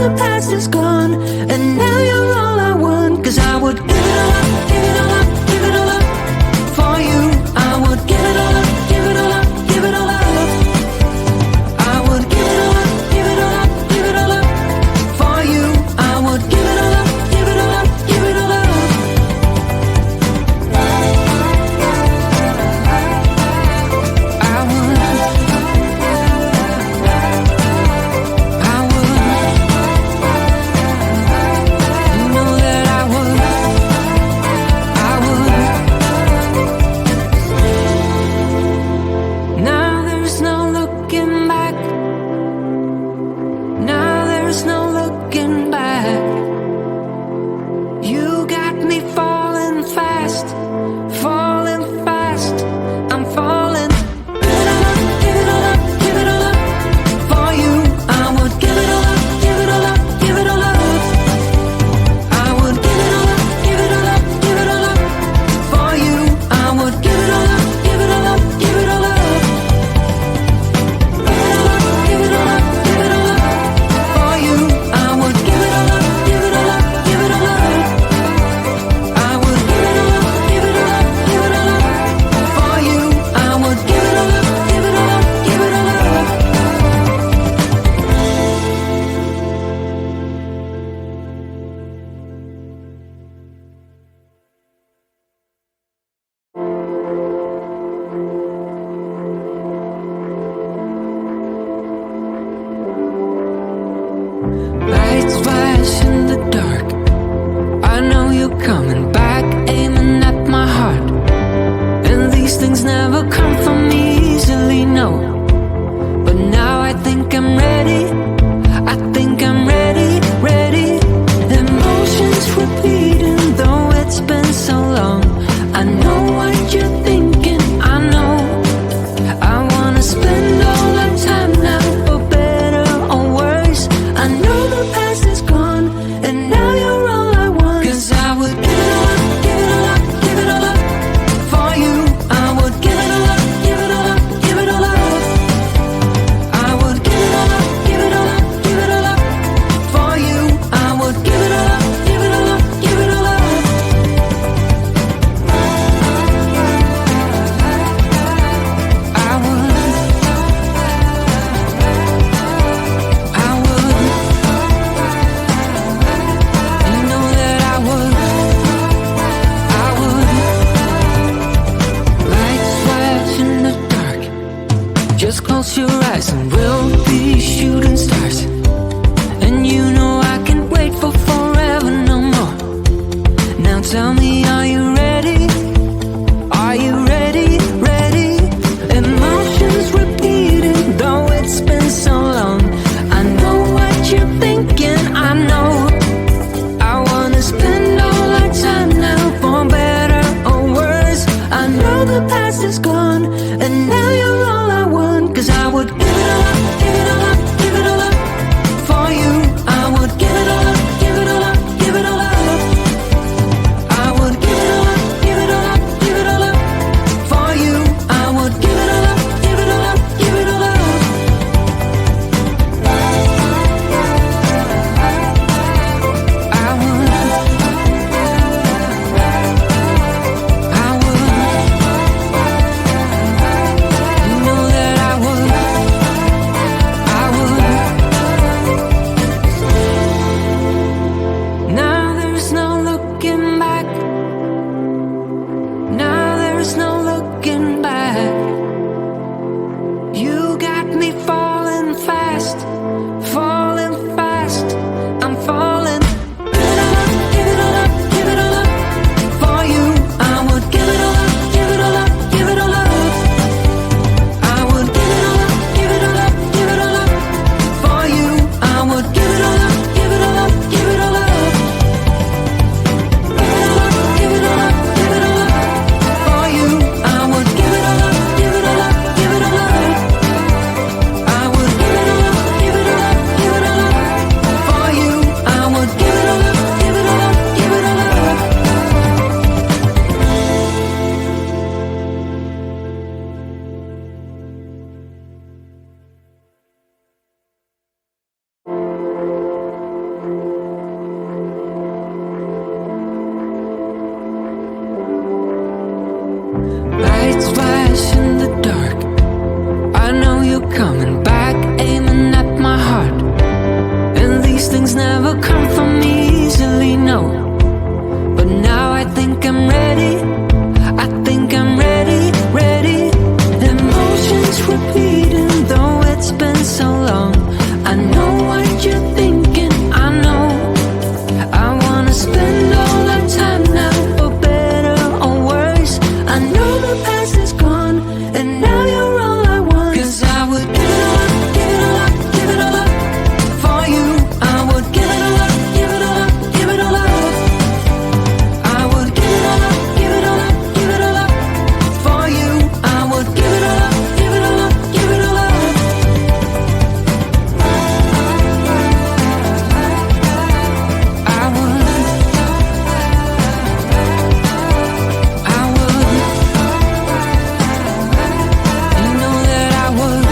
the past is gone, and now you're all I want. 'Cause I would give it all up, give it all up, give it all up for you. I would give it all up, give it all up, give it all up. I would give it all up, give it all up, give it all up for you. I would give it all up, give it all up, give it all up. Lights flash in the dark. I know you're coming back, aiming at my heart. And these things never come from me easily, no. But now I think I'm ready. I think I'm ready, ready. Emotions repeating, though it's been so long. I know what you're thinking, I know. I wanna spend all our time now, for better or worse. I know the past is gone, and now you're all I want. 'Cause I would give it all up, give it all up, give it all up for you. I would give it all up, give it all up, give it all up. I would give it all up, give it all up, give it all up for you. I would give it all up, give it all up, give it all up. I would. You know that I would. Lights flash in the dark. Just close your eyes and we'll be shooting stars. And you know I can't wait for forever no more. Now tell me, are you ready? Are you ready? Ready? Emotions repeating, though it's been so long. I know what you're thinking, I know. I wanna spend all our time now, for better or worse. I know the past is gone, and now you're all I want. 'Cause I would give it all up, give it all up, give it all up for you. I would give it all up, give it all up, give it all up. I would give it all up, give it all up, give it all up for you. I would give it all up, give it all up, give it all up. things never come from me easily, no. But now I think I'm ready. I think I'm ready, ready. Emotions repeating, though it's been so long. I know what you're thinking, I know. I wanna spend all our time now, for better or worse. I know the past is gone, and now you're all I want. 'Cause I would give it all up, give it all up, give it all up for you. I would give it all up, give it all up, give it all up. I would give it all up, give it all up, give it all up for you. I would give it all up, give it all up, give it all up. I would, I would, you know that I would,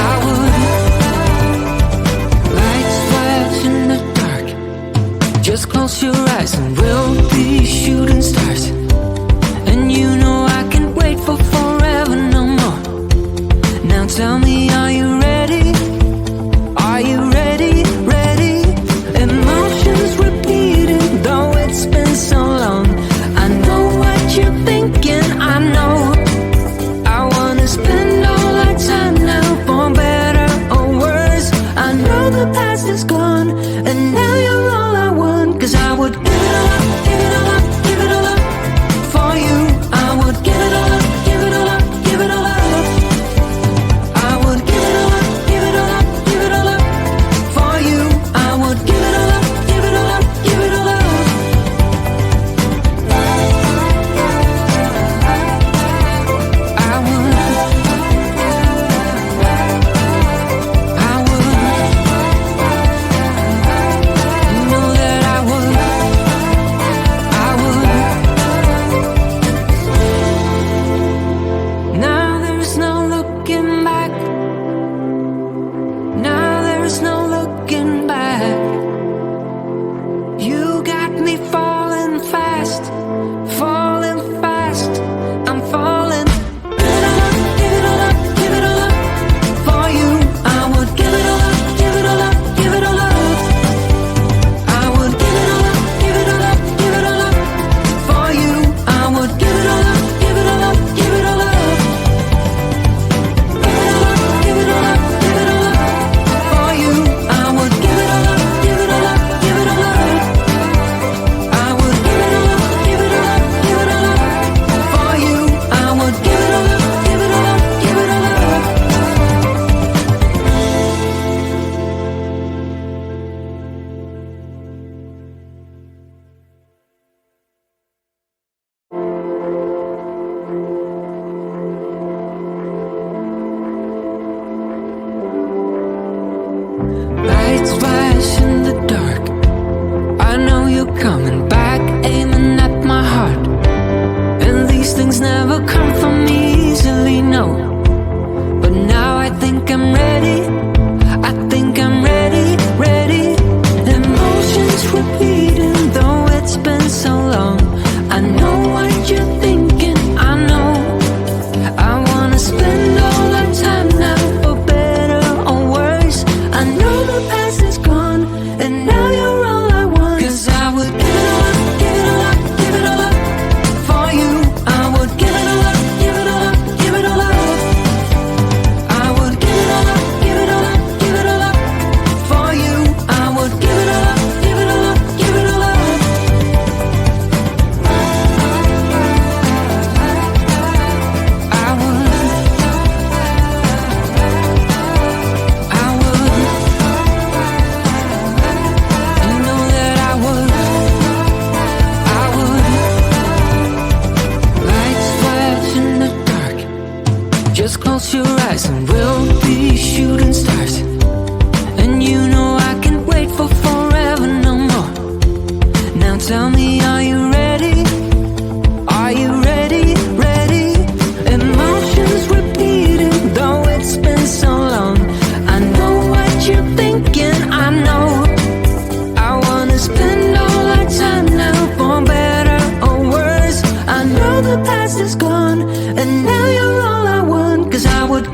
I would. Lights flash in the dark, just close your eyes and we'll be shooting stars. And you know I can't wait for forever no more. Now tell me, are you ready? Are you ready, ready? Emotions repeating, though it's been so long. I know what you're thinking, I know. I wanna spend all our time now, for better or worse. I know the past is gone, and now you're all I want. 'Cause I would give it all up, give it all up, give it all up for you. I would give it all up, give it all up, give it all up. I would give it all up, give it all up, give it all up for you. I would give it all up, give it all up, give it all up. I would, I would, you know that I would, I would. Now there's no looking back. Now there's no looking back. You got me falling fast, falling fast. I'm falling. Give it all up, give it all up, give it all up for you. I would give it all up, give it all up, give it all up. I would give it all up, give it all up, give it all up for you. I would give it all up, give it all up, give it all up. Give it all up, give it all up for you. I would give it all up, give it all up, give it all up. I would give it all up, give it all up, give it all up for you. I would give it all up, give it all up, give it all up. Lights flash in the dark. I know you're coming back, aiming at my heart. And these things never come from me easily, no. But now I think I'm ready. I think I'm ready, ready. Emotions repeating, though it's been so long. I know what you're thinking, I know. I wanna spend all our time now, for better or worse. I know the past is gone, and now you're all I want. 'Cause I would give it all up, give it all up, give it all up for you. I would give it all up, give it all up, give it all up. I would give it all up, give it all up, give it all up for you. I would give it all up, give it all up, give it all up. I would, I would, you know that I would, I would. Lights flash in the dark, just close your eyes and we'll be shooting stars. And you know I can't wait for forever no more. Now tell me, are you ready? Are you ready, ready? Emotions repeating, though it's been so long. I know what you're thinking, I know. I wanna spend all our time now, for better or worse. I know the past is gone, and now you're all I want. 'Cause I would